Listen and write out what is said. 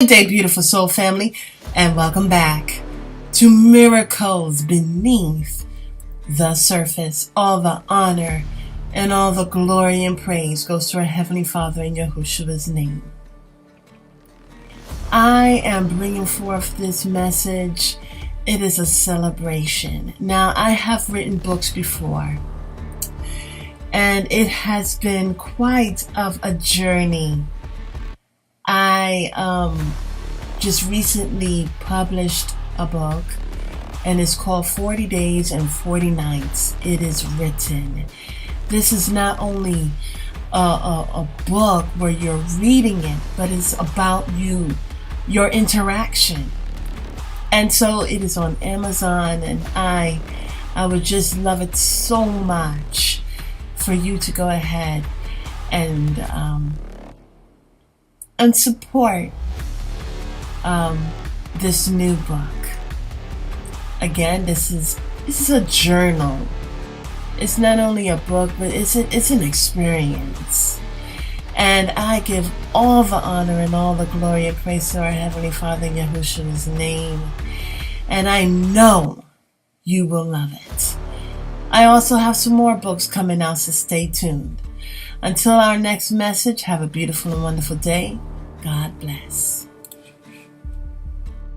Good day, beautiful soul family, and welcome back to Miracles Beneath the Surface. All the honor and all the glory and praise goes to our Heavenly Father in Yeshua's name. I am bringing forth this message. It is a celebration. Now, I have written books before, and it has been quite of a journey. I just recently published a book, and it's called 40 Days and 40 Nights. It is written. This is not only a book where you're reading it, but it's about you, your interaction. And so it is on Amazon, and I would just love it so much for you to go ahead and support this new book. Again, this is a journal. It's not only a book, but it's an experience. And I give all the honor and all the glory and praise to our Heavenly Father in Yahushua's name. And I know you will love it. I also have some more books coming out, so stay tuned. Until our next message, have a beautiful and wonderful day. God bless.